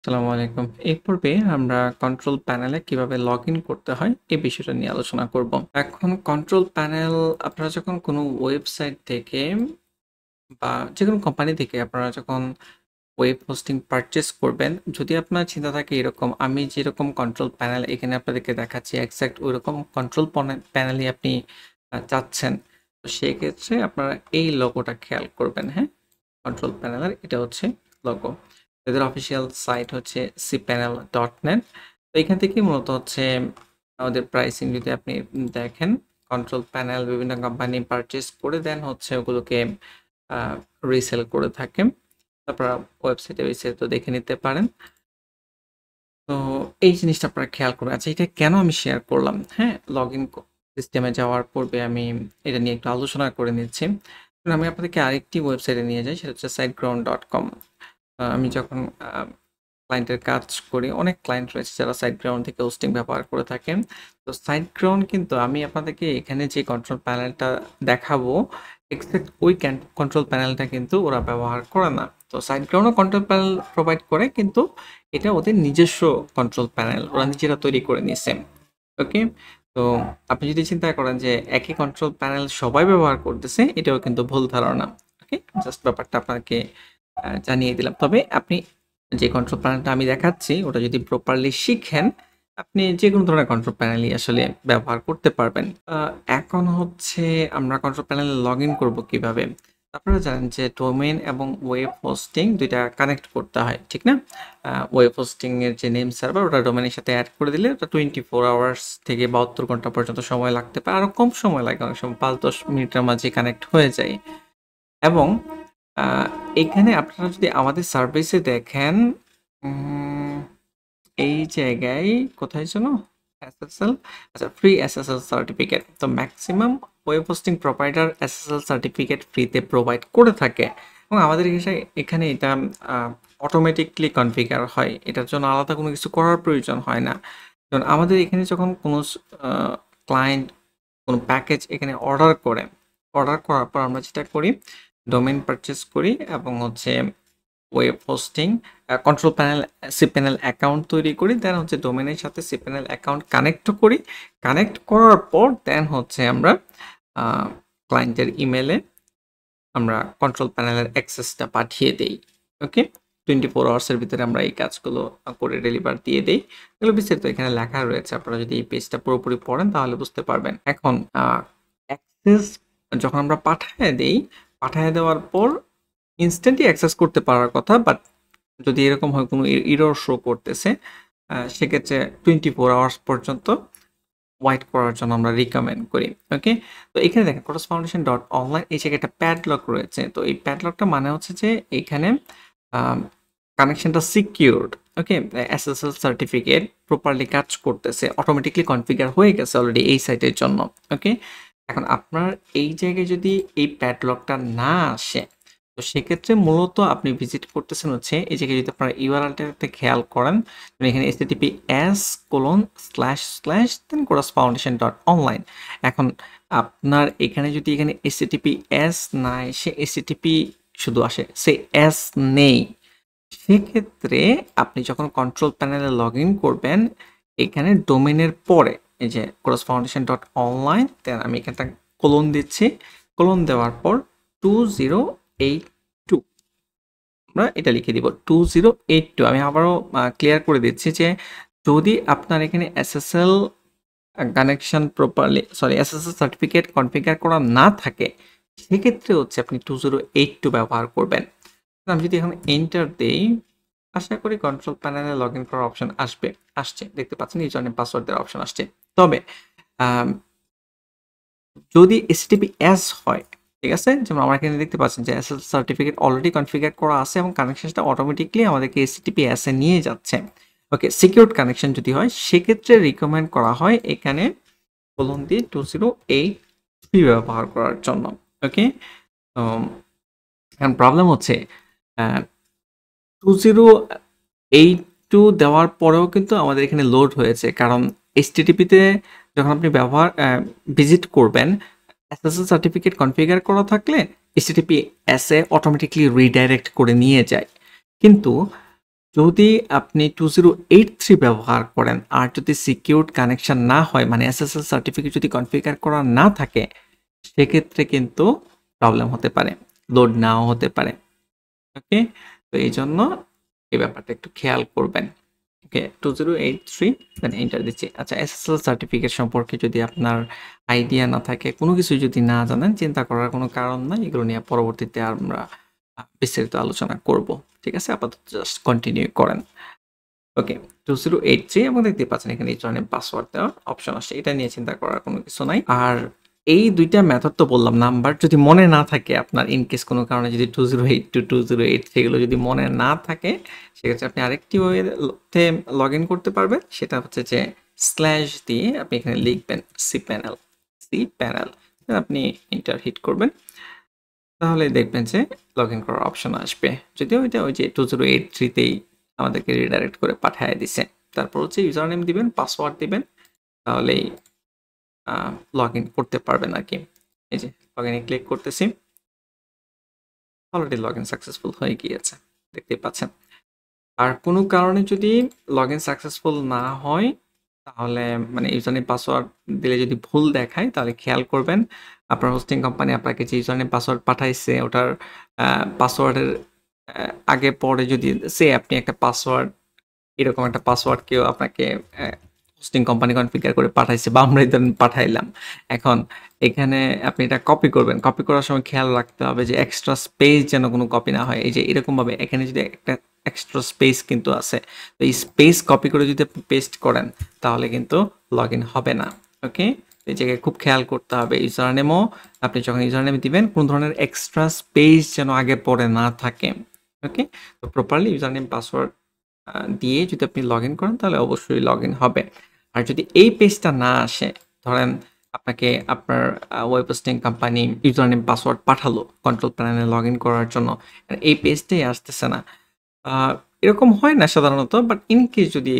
আসসালামু আলাইকুম। এই পর্বে আমরা কন্ট্রোল প্যানেলে কিভাবে লগইন করতে হয় এই বিষয়টা নিয়ে আলোচনা করব। এখন কন্ট্রোল প্যানেল আপনারা যখন কোনো ওয়েবসাইট থেকে বা যেকোনো কোম্পানি থেকে আপনারা যখন ওয়েব হোস্টিং পারচেজ করবেন, যদি আপনার চিন্তা থাকে এরকম আমি যেরকম কন্ট্রোল প্যানেল এখানে আপনাদেরকে দেখাচ্ছি এক্সাক্ট ওইরকম কন্ট্রোল প্যানেলই আপনি চাচ্ছেন। তো সেক্ষেত্রে আপনারা এই লোগোটা খেয়াল করবেন, হ্যাঁ? কন্ট্রোল প্যানেলের এটা হচ্ছে লোগো। এদের অফিসিয়াল সাইট হচ্ছে cpanel.net। তো এখান থেকে মূলত হচ্ছে আমাদের প্রাইসিং যদি আপনি দেখেন, কন্ট্রোল প্যানেল বিভিন্ন কোম্পানি পারচেজ করে দেন হচ্ছে ওগুলোকে রিসেল করে থাকে। আপনারা ওয়েবসাইটে বিস্তারিত দেখে নিতে পারেন। তো এই জিনিসটা আপনারা খেয়াল করবেন। আচ্ছা, এটা কেন আমি শেয়ার করলাম? হ্যাঁ, লগইন সিস্টেমে যাওয়ার পূর্বে আমি এটা নিয়ে একটু আলোচনা করে নিচ্ছি। আমি আপনাদেরকে আরেকটি ওয়েবসাইটে নিয়ে যাই, সেটা হচ্ছে siteground.com। আমি যখন ক্লায়েন্টের কাজ করি, অনেক ক্লায়েন্ট রয়েছে যারা SiteGround থেকে হোস্টিং ব্যবহার করে থাকেন। তো SiteGround কিন্তু আমি আপনাদেরকে এখানে যে কন্ট্রোল প্যানেলটা দেখাবো, এক্সাক্ট ওই কন্ট্রোল প্যানেলটা কিন্তু ওরা ব্যবহার করে না। তো SiteGroundও কন্ট্রোল প্যানেল প্রোভাইড করে, কিন্তু এটা ওদের নিজস্ব কন্ট্রোল প্যানেল, ওরা নিজেরা তৈরি করে নিছে। ওকে? তো আপনি যদি চিন্তা করেন যে একই কন্ট্রোল প্যানেল সবাই ব্যবহার করতেছে, এটাও কিন্তু ভুল ধারণা। ওকে? জাস্ট ব্যাপারটা আপনাকে জানিয়ে দিলাম। তবে আপনি যে কন্ট্রোল প্যানেলটা আমি দেখাচ্ছি ওটা যদি প্রপারলি শিখেন, আপনি যেকোনো ধরনের কন্ট্রোল প্যানেলই আসলে ব্যবহার করতে পারবেন। এখন হচ্ছে আমরা কন্ট্রোল প্যানেলে লগইন করব কিভাবে? আপনারা জানেন যে ডোমেইন এবং ওয়েব হোস্টিং ২ টা কানেক্ট করতে হয়, ঠিক না? ওয়েব হোস্টিং এর যে নেম সার্ভার ওটা ডোমেইনের সাথে এড করে দিলে ওটা 24 আওয়ার্স থেকে 72 ঘন্টা পর্যন্ত সময় লাগতে পারে। আরো কম সময় লাগে, অনেক সময় ৫-১০ মিনিটের মাঝে কানেক্ট হয়ে যায়। এবং আ এখানে আপনারা যদি আমাদের সার্ভিসে দেখেন, উম এই জায়গায় কোথায় যেন? SSL, আচ্ছা, ফ্রি SSL সার্টিফিকেট। তো maximum web hosting provider SSL certificate ফ্রিতে প্রোভাইড করে থাকে এবং আমাদের এখানে এটা আ অটোমেটিক্যালি কনফিগার হয়। এটার জন্য আলাদা কোনো কিছু করার প্রয়োজন হয় না। কারণ আমাদের এখানে যখন কোনো আ ক্লায়েন্ট কোনো প্যাকেজ এখানে অর্ডার করে, অর্ডার করার পর আমরা যেটা করি, ডোমেইন পারচেজ করি এবং হচ্ছে web hosting control panel cPanel account তৈরি করি। দেন হচ্ছে ডোমেইনের সাথে cPanel অ্যাকাউন্ট কানেক্টও করি। কানেক্ট করার পর দেন হচ্ছে আমরা আ ক্লায়েন্টের ইমেইলে আমরা কন্ট্রোল প্যানেলের অ্যাক্সেসটা পাঠিয়ে দেই। ওকে? 24 আওয়ার্সের ভিতরে আমরা এই কাজগুলো করে ডেলিভার দিয়ে দেই। এগুলো বিস্তারিত এখানে লেখা রয়েছে। আপনারা যদি এই পেজটা পুরোপুরি পড়েন তাহলে বুঝতে পারবেন। এখন অ্যাক্সেস যখন আমরা পাঠায়ে দেই, পাঠায়ে দেওয়ার পর ইনস্ট্যান্টলি অ্যাক্সেস করতে পারার কথা, বাট যদি এরকম হয় কোনো এরর শো করতেছে, সেক্ষেত্রে 24 আওয়ার্স পর্যন্ত ওয়াইট করার জন্য আমরা রিকমেন্ড করি। ওকে? তো এখানে দেখেন crossfoundation.online এই জায়গায় একটা প্যাডলক রয়েছে। তো এই প্যাডলকটা মানে হচ্ছে যে এখানে কানেকশনটা সিকিউরড। ওকে? SSL সার্টিফিকেট প্রপারলি কাজ করতেছে। অটোমেটিক্যালি কনফিগার হয়ে গেছে অলরেডি এই সাইটের জন্য। ওকে? এখন আপনার এই জায়গায় যদি এই প্যাডলকটা না আসে, তো সেক্ষেত্রে মূলত আপনি ভিজিট করতেছেন হচ্ছে এই জায়গায়, যদি আপনারা ইউআরএলটাতে খেয়াল করেন, এখানে https:// crossfoundation.online। এখন আপনার এখানে যদি এখানে https না এসে http শুধু আসে, সে এস নেই, সেক্ষেত্রে আপনি যখন কন্ট্রোল প্যানেলে লগ ইন করবেন, এখানে ডোমেনের পরে এই যে crossfoundation.online, দেন আমি এখানটা কোলন দিচ্ছি। কোলন দেওয়ার পর 2082 আমরা এটা লিখে দিব 2082। আমি আবারও ক্লিয়ার করে দিচ্ছি যে যদি আপনার এখানে SSL connection properly, sorry, SSL certificate configure করা না থাকে, সেক্ষেত্রে হচ্ছে আপনি 2082 ব্যবহার করবেন। আমি যদি এখন এন্টার দেই, আশা করি কন্ট্রোল প্যানেলে লগ ইন করার অপশন আসবে। আসছে, দেখতে পাচ্ছেন ইউজার নেম পাসওয়ার্ড দেওয়ার অপশন আসছে। তবে আম যদি HTTPS হয়, ঠিক আছে? যেমন আমরা এখানে দেখতে পাচ্ছেন যে SSL সার্টিফিকেট অলরেডি কনফিগার করা আছে এবং কানেকশনটা অটোমেটিক্যালি আমাদেরকে HTTPS এ নিয়ে যাচ্ছে। ওকে, সিকিউরড কানেকশন যদি হয়, সেক্ষেত্রে রিকমেন্ড করা হয় এখানে কোলন দিয়ে 2083 ব্যবহার করার জন্য। ওকে? তো এখন প্রবলেম হচ্ছে 2082 দেওয়ার পরেও কিন্তু আমাদের এখানে লোড হয়েছে। কারণ HTTP তে যখন আপনি ভিজিট করবেন, SSL সার্টিফিকেট কনফিগার করা থাকলে HTTPS এ অটোমেটিক্যালি রিডাইরেক্ট করে নিয়ে যায়। কিন্তু যদি আপনি 2083 ব্যবহার করেন আর যদি সিকিউরড কানেকশন না হয় মানে এসএসএল সার্টিফিকেট যদি কনফিগার করা না থাকে সেক্ষেত্রে কিন্তু প্রবলেম হতে পারে, লোড নাও হতে পারে। ওকে, তো এই জন্য এই ব্যাপারটা একটু খেয়াল করবেন। ওকে, 2083 দেন এন্টার দিচ্ছি। আচ্ছা, এসএসএল সার্টিফিকেট সম্পর্কে যদি আপনার আইডিয়া না থাকে, কোনো কিছু যদি না জানেন, চিন্তা করার কোনো কারণ নাই। এগুলো নিয়ে পরবর্তীতে আমরা বিস্তারিত আলোচনা করব। ঠিক আছে, আপাতত জাস্ট কন্টিনিউ করেন। ওকে, 2083 এবং দেখতে পাচ্ছেন এখানে ইউজারনেম পাসওয়ার্ড দেওয়ার অপশন আসছে। এটা নিয়ে চিন্তা করার কোনো কিছু নাই। আর এই দুইটা মেথড তো বললাম, নাম্বার যদি মনে না থাকে আপনার, ইন কেস কোনো কারণে যদি 2082 2083 এগুলো যদি মনে না থাকে, সেক্ষেত্রে আপনি আরেকটি ওয়েতে লগ ইন করতে পারবেন। সেটা হচ্ছে যে স্ল্যাশ দিয়ে আপনি এখানে লিখবেন cpanel, আপনি ইন্টার হিট করবেন, তাহলে দেখবেন যে লগ ইন করার অপশন আসবে। যদিও এটা ওই যে 2083তেই আমাদেরকে রিডাইরেক্ট করে পাঠিয়ে দিছে। তারপর হচ্ছে ইউজার নেম দিবেন, পাসওয়ার্ড দিবেন, তাহলেই লগ ইন করতে পারবেন আর কি। এই যে লগ ইনে ক্লিক করতেছি, অলরেডি লগ ইন সাকসেসফুল হয়ে গিয়েছে, দেখতেই পাচ্ছেন। আর কোনো কারণে যদি লগ ইন সাকসেসফুল না হয়, তাহলে মানে ইউজার নেম পাসওয়ার্ড দিলে যদি ভুল দেখায়, তাহলে খেয়াল করবেন আপনার হোস্টিং কোম্পানি আপনাকে যে ইউজার নেম পাসওয়ার্ড পাঠাইছে ওটার পাসওয়ার্ডের আগে পরে যদি আপনি একটা পাসওয়ার্ড, এরকম একটা পাসওয়ার্ড কেউ আপনাকে হোস্টিং কোম্পানি কনফিগার করে পাঠাইছে বা আমরা ধরেন পাঠাইলাম, এখন এখানে আপনি এটা কপি করবেন। কপি করার সময় খেয়াল রাখতে হবে যে এক্সট্রা স্পেস যেন কোনো কপি না হয়। এই যে এরকমভাবে এখানে যদি একটা এক্সট্রা স্পেস কিন্তু আছে, তো এই স্পেস কপি করে যদি আপনি পেস্ট করেন তাহলে কিন্তু লগ ইন হবে না। ওকে, এই জায়গায় খুব খেয়াল করতে হবে। ইউজার নেমও আপনি যখন ইউজার নেম দিবেন, কোনো ধরনের এক্সট্রা স্পেস যেন আগে পরে না থাকে। ওকে, তো প্রপারলি ইউজার নেম পাসওয়ার্ড দিয়ে যদি আপনি লগ ইন করেন তাহলে অবশ্যই লগ ইন হবে। আর যদি এই পেজটা না আসে, ধরেন আপনাকে আপনার web hosting company user name password পাঠালো কন্ট্রোল প্যানেলে লগ ইন করার জন্য, এই পেজটাই আসতেছে না, এরকম হয় না সাধারণত, বাট ইন কেস যদি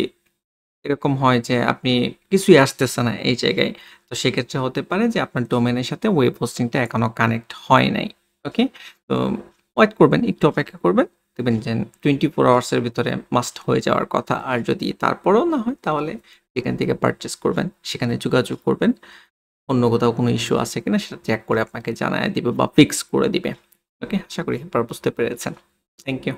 এরকম হয় যে আপনি কিছুই আসতেছে না এই জায়গায়, তো সেক্ষেত্রে হতে পারে যে আপনার ডোমেনের সাথে ওয়েব হোস্টিংটা এখনো কানেক্ট হয় নাই। ওকে, তো ওয়েট করবেন, একটু অপেক্ষা করবেন, দেখবেন যে 24 আওয়ার্সের ভিতরে মাস্ট হয়ে যাওয়ার কথা। আর যদি তারপরেও না হয়, তাহলে যেখান থেকে পারচেস করবেন সেখানে যোগাযোগ করবেন, অন্য কোথাও কোনো ইস্যু আছে কিনা সেটা চেক করে আপনাকে জানায় দিবে বা ফিক্স করে দিবে। ওকে, আশা করি এবার বুঝতে পেরেছেন। Thank you.